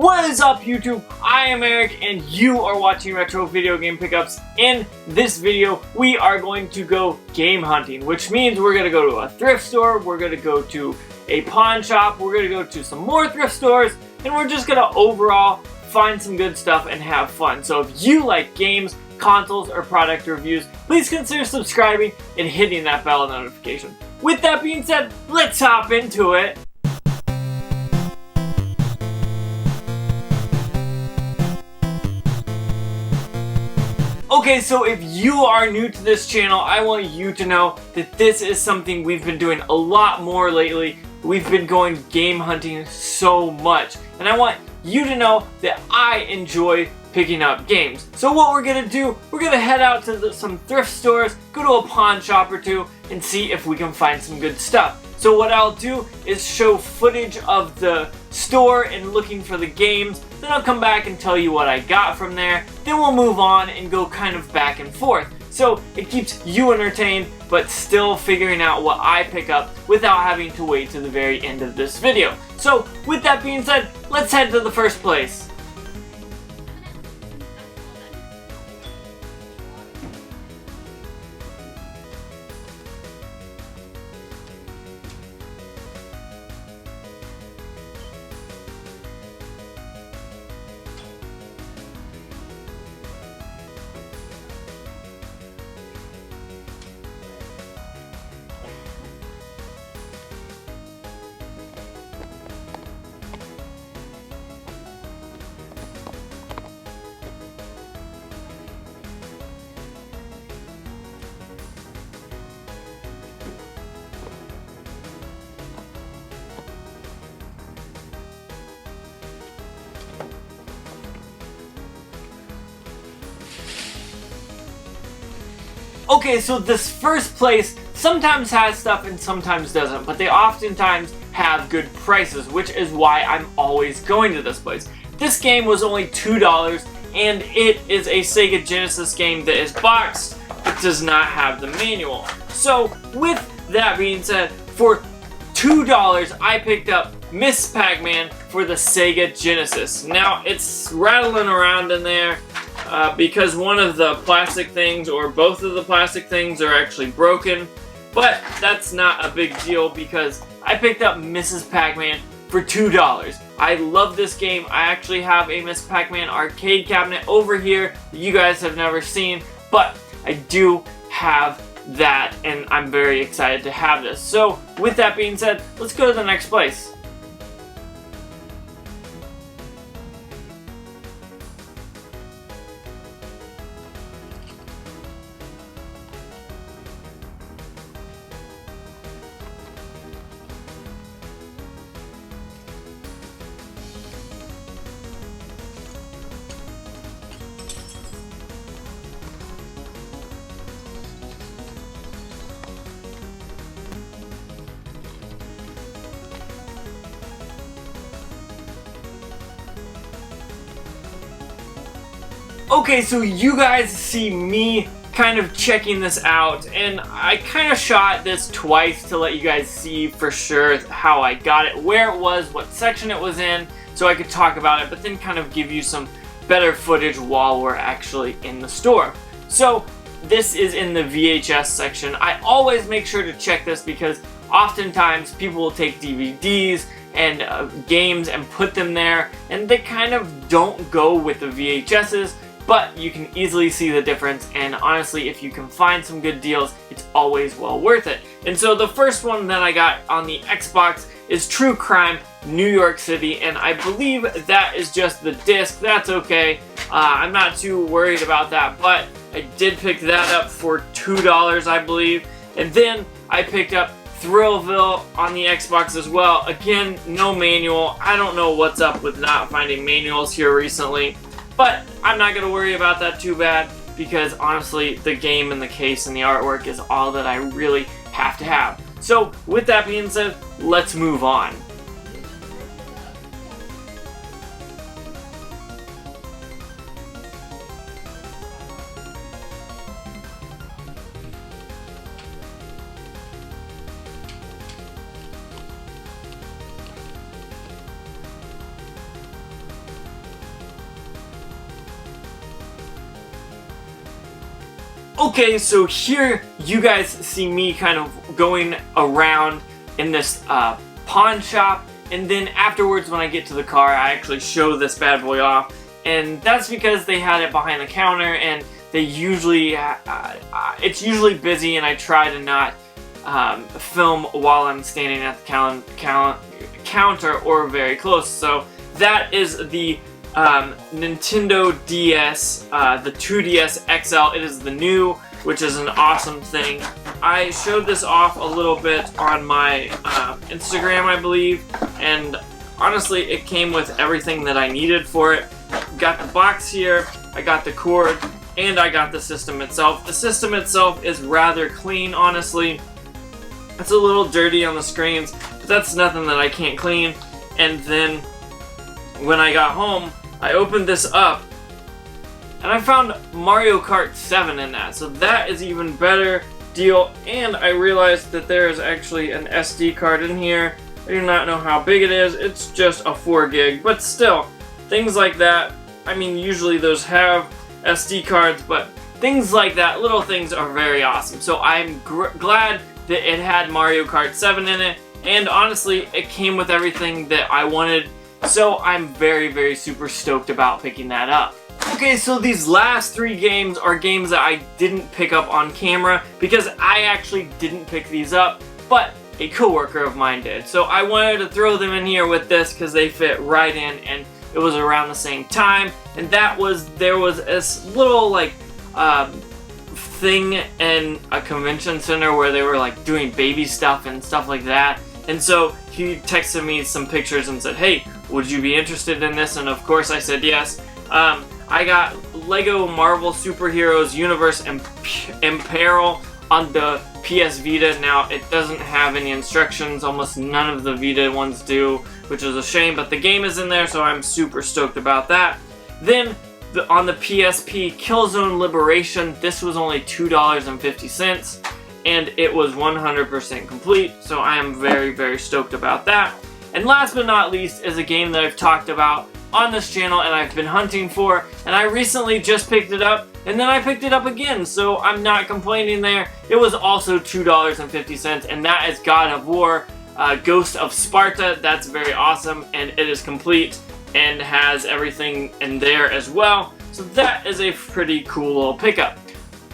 What is up, YouTube? I am Eric and you are watching Retro Video Game Pickups. In this video, we are going to go game hunting, which means we're going to go to a thrift store, we're going to go to a pawn shop, we're going to go to some more thrift stores, and we're just going to overall find some good stuff and have fun. So if you like games, consoles, or product reviews, please consider subscribing and hitting that bell notification. With that being said, let's hop into it. Okay, so if you are new to this channel, I want you to know that this is something we've been doing a lot more lately. We've been going game hunting so much, and I want you to know that I enjoy picking up games. So what we're gonna do, we're gonna head out to some thrift stores, go to a pawn shop or two, and see if we can find some good stuff. So what I'll do is show footage of the store and looking for the games, then I'll come back and tell you what I got from there, then we'll move on and go kind of back and forth. So it keeps you entertained, but still figuring out what I pick up without having to wait to the very end of this video. So with that being said, let's head to the first place. Okay, so this first place sometimes has stuff and sometimes doesn't, but they oftentimes have good prices, which is why I'm always going to this place. This game was only $2, and it is a Sega Genesis game that is boxed, but does not have the manual. So, with that being said, for $2, I picked up Miss Pac-Man for the Sega Genesis. Now, it's rattling around in there, because one of the plastic things, or both of the plastic things, are actually broken. But that's not a big deal because I picked up Mrs. Pac-Man for $2. I love this game. I actually have a Miss Pac-Man arcade cabinet over here that you guys have never seen, but I do have that, and I'm very excited to have this. So with that being said, let's go to the next place. Okay, so you guys see me kind of checking this out, and I kind of shot this twice to let you guys see for sure how I got it, where it was, what section it was in, so I could talk about it, but then kind of give you some better footage while we're actually in the store. So this is in the VHS section. I always make sure to check this because oftentimes people will take DVDs and games and put them there, and they kind of don't go with the VHSs. But you can easily see the difference, and honestly, if you can find some good deals, it's always well worth it. And so the first one that I got on the Xbox is True Crime New York City, and I believe that is just the disc. That's okay. I'm not too worried about that, but I did pick that up for $2, I believe. And then I picked up Thrillville on the Xbox as well. Again, no manual. I don't know what's up with not finding manuals here recently. But I'm not going to worry about that too bad because honestly the game and the case and the artwork is all that I really have to have. So with that being said, let's move on. Okay, so here you guys see me kind of going around in this pawn shop, and then afterwards when I get to the car I actually show this bad boy off, and that's because they had it behind the counter, and they usually it's usually busy, and I try to not film while I'm standing at the counter or very close. So that is the Nintendo DS, the 2DS XL. It is the new, which is an awesome thing. I showed this off a little bit on my Instagram, I believe, and honestly it came with everything that I needed for it. Got the box here, I got the cord, and I got the system itself. The system itself is rather clean, honestly. It's a little dirty on the screens, but that's nothing that I can't clean. And then when I got home, I opened this up and I found Mario Kart 7 in that, so that is even better deal. And I realized that there is actually an SD card in here. I do not know how big it is. It's just a 4 gig, but still, things like that. I mean, usually those have SD cards, but things like that, little things, are very awesome. So I'm glad that it had Mario Kart 7 in it, and honestly, it came with everything that I wanted. So I'm very super stoked about picking that up. Okay, so these last 3 games are games that I didn't pick up on camera because I actually didn't pick these up, but a coworker of mine did. So I wanted to throw them in here with this because they fit right in, and it was around the same time. And that was, there was this little like thing in a convention center where they were like doing baby stuff and stuff like that. And so he texted me some pictures and said, hey, would you be interested in this? And of course I said yes. I got Lego Marvel Superheroes Universe Imperil on the PS Vita. Now, it doesn't have any instructions. Almost none of the Vita ones do, which is a shame, but the game is in there, so I'm super stoked about that. Then, on the PSP, Killzone Liberation. This was only $2.50, and it was 100% complete, so I am very stoked about that. And last but not least is a game that I've talked about on this channel and I've been hunting for, and I recently just picked it up, and then I picked it up again, so I'm not complaining there. It was also $2.50, and that is God of War, Ghost of Sparta. That's very awesome, and it is complete and has everything in there as well, so that is a pretty cool little pickup.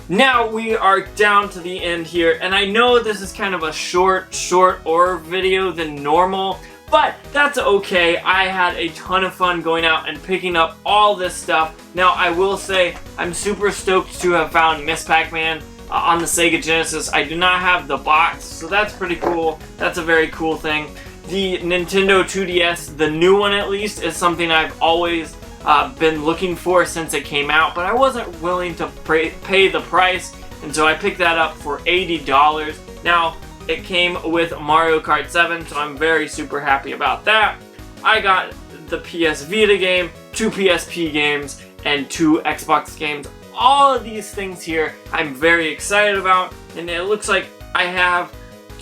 Now we are down to the end here, and I know this is kind of a shorter video than normal, but that's okay. I had a ton of fun going out and picking up all this stuff. Now, I will say, I'm super stoked to have found Miss Pac-Man on the Sega Genesis. I do not have the box, so that's pretty cool. That's a very cool thing. The Nintendo 2DS, the new one at least, is something I've always been looking for since it came out, but I wasn't willing to pay the price, and so I picked that up for $80. Now, it came with Mario Kart 7, so I'm very super happy about that. I got the PS Vita game, 2 PSP games, and 2 Xbox games. All of these things here I'm very excited about, and it looks like I have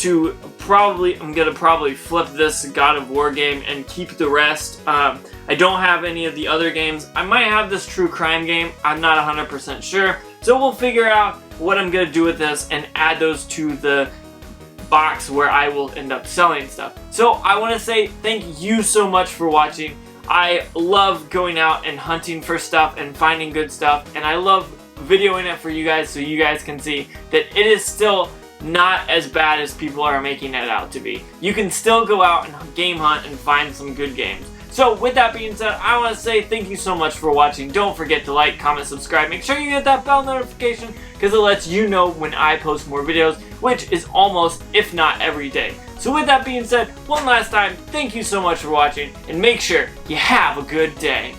to I'm gonna probably flip this God of War game and keep the rest. I don't have any of the other games. I might have this True Crime game, I'm not 100% sure. So we'll figure out what I'm gonna do with this and add those to the box where I will end up selling stuff. So I want to say thank you so much for watching. I love going out and hunting for stuff and finding good stuff, and I love videoing it for you guys so you guys can see that it is still not as bad as people are making it out to be. You can still go out and game hunt and find some good games. So with that being said, I want to say thank you so much for watching. Don't forget to like, comment, subscribe. Make sure you hit that bell notification because it lets you know when I post more videos, which is almost, if not every day. So with that being said, one last time, thank you so much for watching, and make sure you have a good day.